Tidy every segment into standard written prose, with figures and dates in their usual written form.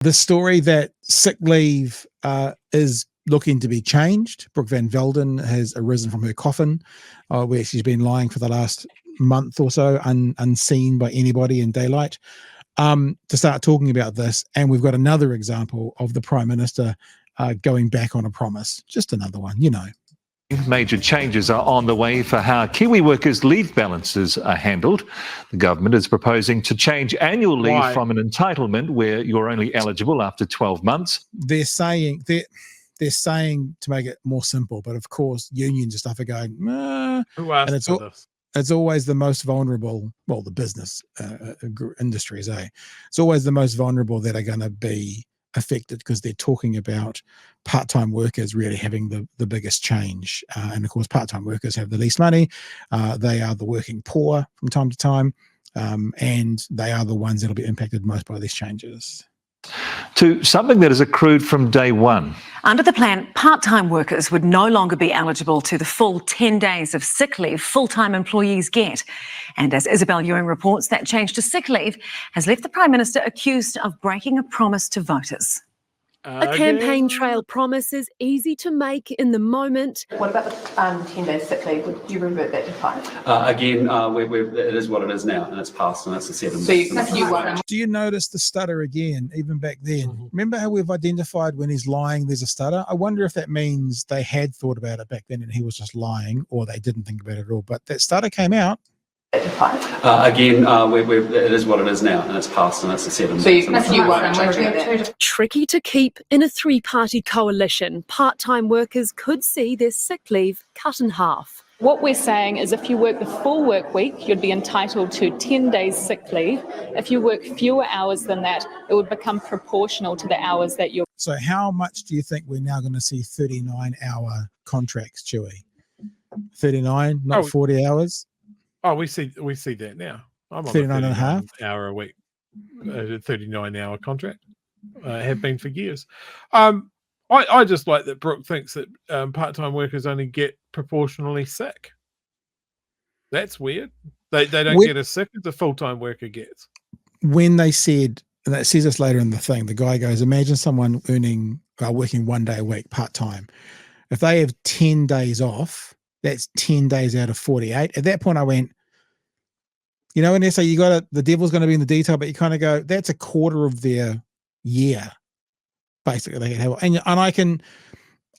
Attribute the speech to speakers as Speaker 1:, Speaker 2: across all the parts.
Speaker 1: The story that sick leave is looking to be changed. Brooke Van Velden has arisen from her coffin, where she's been lying for the last month or so, unseen by anybody in daylight, to start talking about this. And we've got another example of the Prime Minister going back on a promise. Just another one, you know.
Speaker 2: Major changes are on the way for how Kiwi workers' leave balances are handled. The government is proposing to change annual leave from an entitlement where you're only eligible after 12 months.
Speaker 1: They're saying to make it more simple, but of course unions and stuff are going,
Speaker 3: Who asked for this?
Speaker 1: It's always the most vulnerable, well, the business industries, it's always the most vulnerable that are going to be affected, because they're talking about part-time workers really having the biggest change. And of course, part-time workers have the least money. They are the working poor from time to time. And they are the ones that'll be impacted most by these changes.
Speaker 2: To something that has accrued from day one.
Speaker 4: Under the plan, part-time workers would no longer be eligible to the full 10 days of sick leave full-time employees get. And as Isabel Ewing reports, that change to sick leave has left the Prime Minister accused of breaking a promise to voters.
Speaker 5: A campaign trail promise is easy to make in the moment.
Speaker 6: What about the 10 days sick leave? Would you revert that to 5?
Speaker 7: Again, it is what it is now, and it's passed, and it's a 7.
Speaker 6: So
Speaker 1: do you notice the stutter again, even back then? Remember how we've identified when he's lying, there's a stutter? I wonder if that means they had thought about it back then and he was just lying, or they didn't think about it at all. But that stutter came out.
Speaker 7: Again, it is what it is now, and it's passed, and it's a 7.
Speaker 6: So
Speaker 5: Tricky to keep in a three-party coalition. Part-time workers could see their sick leave cut in half.
Speaker 8: What we're saying is if you work the full work week, you'd be entitled to 10 days sick leave. If you work fewer hours than that, it would become proportional to the hours that you're...
Speaker 1: So how much do you think we're now going to see 39-hour contracts, Chewy? 39, not 40 hours?
Speaker 3: Oh, we see that now. I'm on
Speaker 1: 39 and a half
Speaker 3: hour a week, 39-hour contract. Have been for years. I just like that Brooke thinks that part-time workers only get proportionally sick. That's weird. They don't get as sick as a full-time worker gets.
Speaker 1: When they said, and it says this later in the thing, the guy goes, imagine someone working 1 day a week part-time. If they have 10 days off, that's 10 days out of 48. At that point, I went, you know, when they say the devil's going to be in the detail, but you kind of go, that's a quarter of their year, basically. They can have,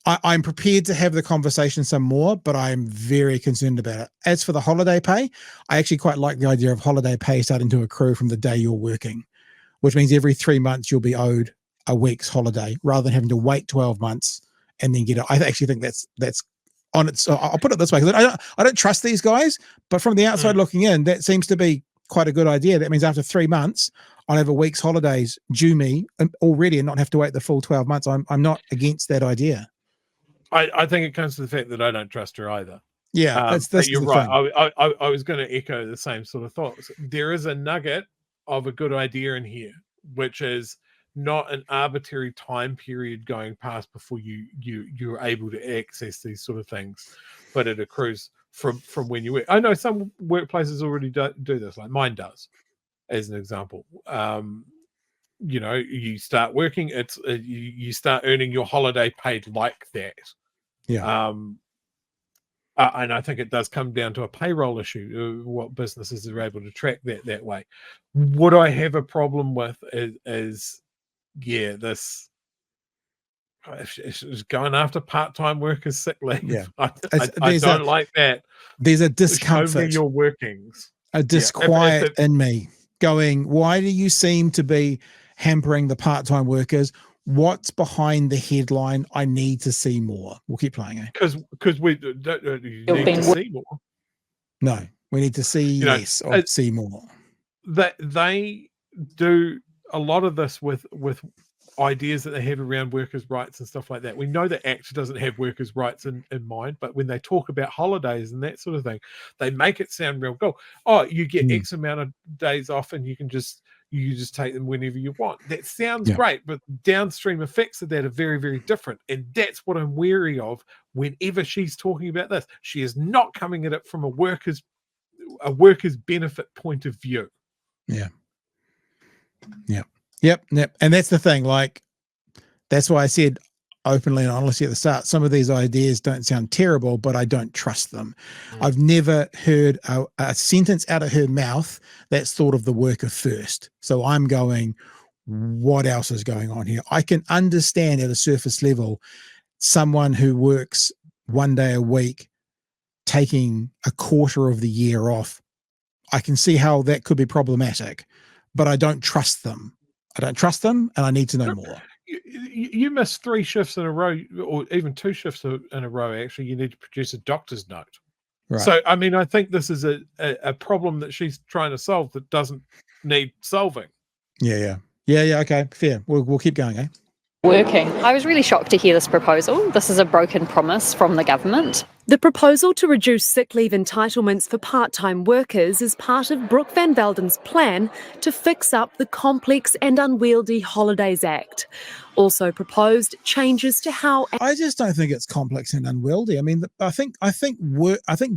Speaker 1: I'm prepared to have the conversation some more, but I'm very concerned about it. As for the holiday pay, I actually quite like the idea of holiday pay starting to accrue from the day you're working, which means every 3 months you'll be owed a week's holiday rather than having to wait 12 months and then get it. I actually think that's on it. So I'll put it this way, because I don't trust these guys, but from the outside looking in, that seems to be quite a good idea. That means after 3 months, I'll have a week's holidays due me already and not have to wait the full 12 months. I'm not against that idea.
Speaker 3: I think it comes to the fact that I don't trust her either.
Speaker 1: Yeah,
Speaker 3: you're right. I was going to echo the same sort of thoughts. There is a nugget of a good idea in here, which is not an arbitrary time period going past before you're able to access these sort of things, but it accrues from when you work. I know some workplaces already do this, like mine does, as an example. You know, you start working, you start earning your holiday paid like that.
Speaker 1: Yeah.
Speaker 3: And I think it does come down to a payroll issue, what businesses are able to track that way. What I have a problem with is this is going after part-time workers' sick leave.
Speaker 1: Yeah.
Speaker 3: I don't like that.
Speaker 1: There's a discomfort.
Speaker 3: Show me your workings.
Speaker 1: A disquiet in me going, why do you seem to be hampering the part-time workers? What's behind the headline? I need to see more. We'll keep playing it.
Speaker 3: Because we don't need to see more.
Speaker 1: No, we need to see less or see more.
Speaker 3: That they do a lot of this with ideas that they have around workers' rights and stuff like that. We know the Act doesn't have workers' rights in mind, but when they talk about holidays and that sort of thing, they make it sound real cool. Oh, you get X amount of days off and you just take them whenever you want. That sounds great, but downstream effects of that are very, very different. And that's what I'm wary of whenever she's talking about this. She is not coming at it from a worker's benefit point of view.
Speaker 1: Yeah. Yeah. Yep. And that's the thing. Like, that's why I said openly and honestly at the start, some of these ideas don't sound terrible, but I don't trust them. I've never heard a sentence out of her mouth that's thought of the worker first. So I'm going, what else is going on here? I can understand at a surface level someone who works 1 day a week taking a quarter of the year off. I can see how that could be problematic, but I don't trust them. And I need to know more.
Speaker 3: You miss 3 shifts in a row, or even 2 shifts in a row. Actually, you need to produce a doctor's note.
Speaker 1: Right.
Speaker 3: So, I mean, I think this is a problem that she's trying to solve that doesn't need solving.
Speaker 1: Yeah. Okay, fair. We'll keep going, eh?
Speaker 9: Working. I was really shocked to hear this proposal. This is a broken promise from the government.
Speaker 5: The proposal to reduce sick leave entitlements for part-time workers is part of Brooke Van Velden's plan to fix up the complex and unwieldy Holidays Act. Also proposed changes to how...
Speaker 1: I just don't think it's complex and unwieldy. I mean, I think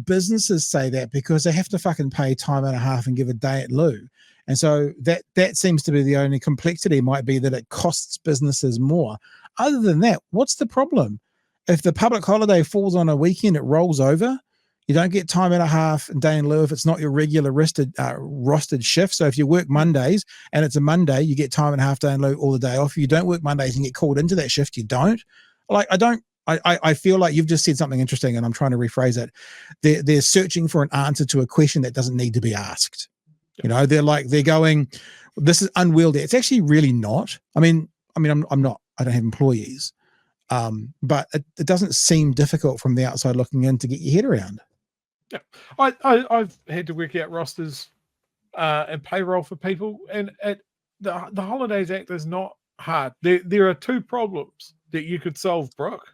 Speaker 1: businesses say that because they have to fucking pay time and a half and give a day at lieu. And so that seems to be the only complexity, might be that it costs businesses more. Other than that, what's the problem? If the public holiday falls on a weekend, it rolls over. You don't get time and a half and day in lieu if it's not your regular rostered shift. So if you work Mondays and it's a Monday, you get time and a half, day in lieu, all the day off. If you don't work Mondays and get called into that shift, you don't. Like, I feel like you've just said something interesting, and I'm trying to rephrase it. They're searching for an answer to a question that doesn't need to be asked. You know, they're going, this is unwieldy. It's actually really not. I mean, I don't have employees, but it doesn't seem difficult from the outside looking in to get your head around.
Speaker 3: Yeah, I've had to work out rosters and payroll for people, and the Holidays Act is not hard. There are 2 problems that you could solve, Brooke.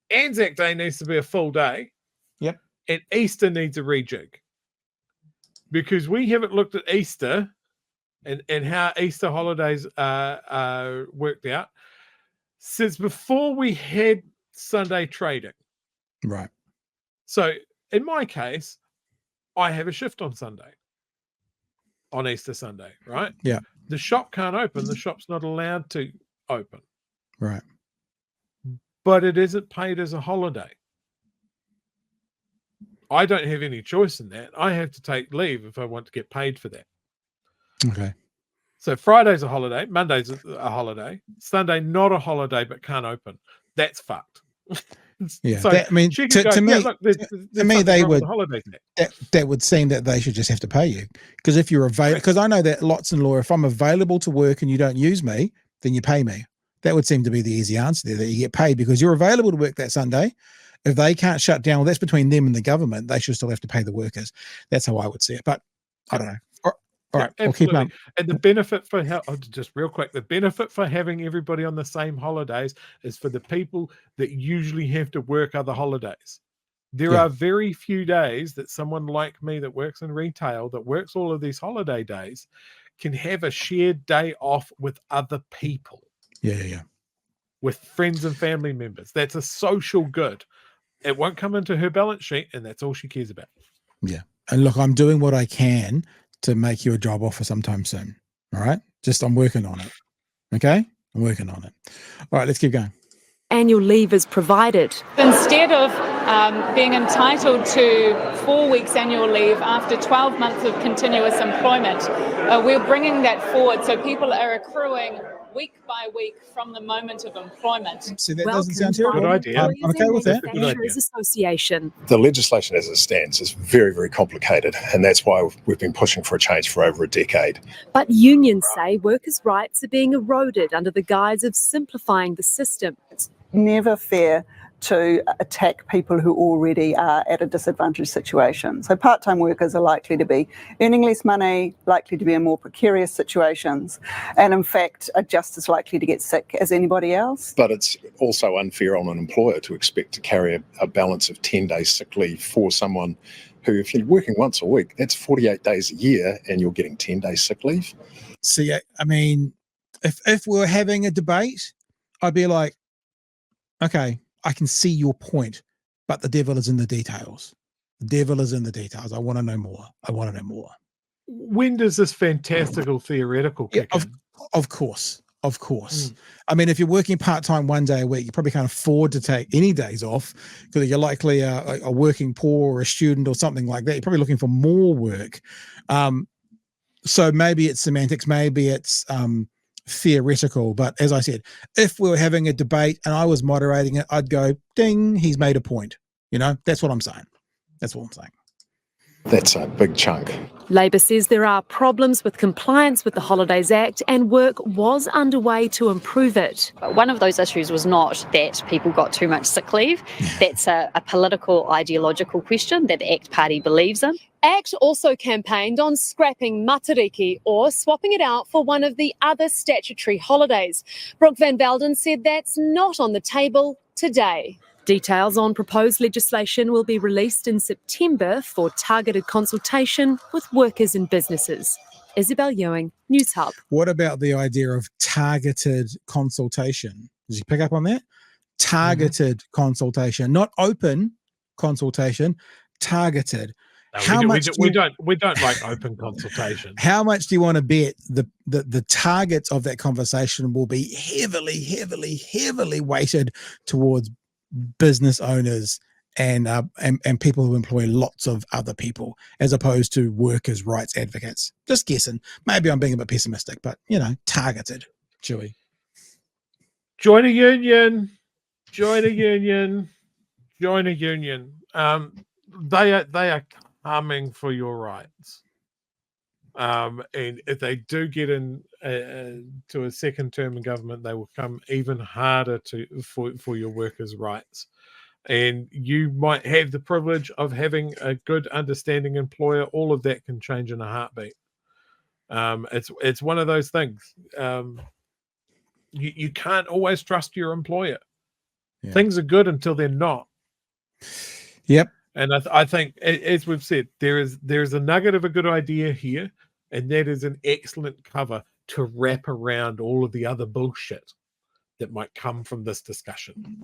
Speaker 3: Anzac Day needs to be a full day.
Speaker 1: Yep.
Speaker 3: And Easter needs a rejig. Because we haven't looked at Easter and how Easter holidays are worked out since before we had Sunday trading.
Speaker 1: Right.
Speaker 3: So in my case, I have a shift on Sunday, on Easter Sunday, right?
Speaker 1: Yeah.
Speaker 3: The shop can't open. The shop's not allowed to open.
Speaker 1: Right.
Speaker 3: But it isn't paid as a holiday. I don't have any choice in that. I have to take leave if I want to get paid for that.
Speaker 1: Okay.
Speaker 3: So Friday's a holiday, Monday's a holiday, Sunday not a holiday but can't open. That's fucked.
Speaker 1: Yeah.
Speaker 3: So
Speaker 1: to me, they would. That would seem that they should just have to pay you, because if you're available, because I know that lots in law, if I'm available to work and you don't use me, then you pay me. That would seem to be the easy answer there, that you get paid because you're available to work that Sunday. If they can't shut down, well, that's between them and the government. They should still have to pay the workers. That's how I would see it. But I don't know. All right, we'll keep on.
Speaker 3: And the benefit for just real quick, the benefit for having everybody on the same holidays is for the people that usually have to work other holidays. There are very few days that someone like me that works in retail, that works all of these holiday days, can have a shared day off with other people.
Speaker 1: Yeah.
Speaker 3: With friends and family members. That's a social good. It won't come into her balance sheet, and that's all she cares about.
Speaker 1: Yeah. And look, I'm doing what I can to make you a job offer sometime soon. All right? I'm working on it. Okay? I'm working on it. All right, let's keep going.
Speaker 5: Annual leave is provided.
Speaker 8: Instead of being entitled to 4 weeks annual leave after 12 months of continuous employment, we're bringing that forward so people are accruing week by week from the moment of employment.
Speaker 1: See, that doesn't sound terrible.
Speaker 3: Good idea.
Speaker 1: I'm okay with that.
Speaker 5: Association.
Speaker 10: The legislation as it stands is very, very complicated, and that's why we've been pushing for a change for over a decade.
Speaker 5: But unions say workers' rights are being eroded under the guise of simplifying the system.
Speaker 11: It's never fair to attack people who already are at a disadvantaged situation. So part-time workers are likely to be earning less money, likely to be in more precarious situations, and in fact are just as likely to get sick as anybody else.
Speaker 10: But it's also unfair on an employer to expect to carry a balance of 10 days sick leave for someone who, if you're working once a week, that's 48 days a year and you're getting 10 days sick leave.
Speaker 1: See, I mean, if we're having a debate, I'd be like, okay, I can see your point, but the devil is in the details. The devil is in the details. I want to know more. When does this fantastical theoretical kick in? Of course. I mean, if you're working part-time 1 day a week, you probably can't afford to take any days off because you're likely a working poor or a student or something like that. You're probably looking for more work. So maybe it's semantics, maybe it's theoretical. But as I said, if we were having a debate and I was moderating it, I'd go, ding, he's made a point. That's what I'm saying. That's what I'm saying.
Speaker 10: That's a big chunk.
Speaker 5: Labor says there are problems with compliance with the Holidays Act and work was underway to improve it.
Speaker 9: One of those issues was not that people got too much sick leave. That's a political, ideological question that the ACT Party believes in.
Speaker 5: ACT also campaigned on scrapping matariki or swapping it out for one of the other statutory holidays. Brooke Van Velden said that's not on the table today. Details on proposed legislation will be released in September for targeted consultation with workers and businesses. Isabel Ewing, News Hub.
Speaker 1: What about the idea of targeted consultation? Did you pick up on that? Targeted consultation, not open consultation, targeted.
Speaker 3: No, we don't like open consultation.
Speaker 1: How much do you want to bet the targets of that conversation will be heavily weighted towards business owners and people who employ lots of other people, as opposed to workers' rights advocates? Just guessing. Maybe I'm being a bit pessimistic, but targeted. Chewy.
Speaker 3: Join a union. Join a union. Join a union. They are coming for your rights. And if they do get in to a second term in government, they will come even harder for your workers' rights. And you might have the privilege of having a good, understanding employer. All of that can change in a heartbeat. It's one of those things. You can't always trust your employer. Yeah. Things are good until they're not.
Speaker 1: Yep.
Speaker 3: And I think, as we've said, there is a nugget of a good idea here, and that is an excellent cover to wrap around all of the other bullshit that might come from this discussion.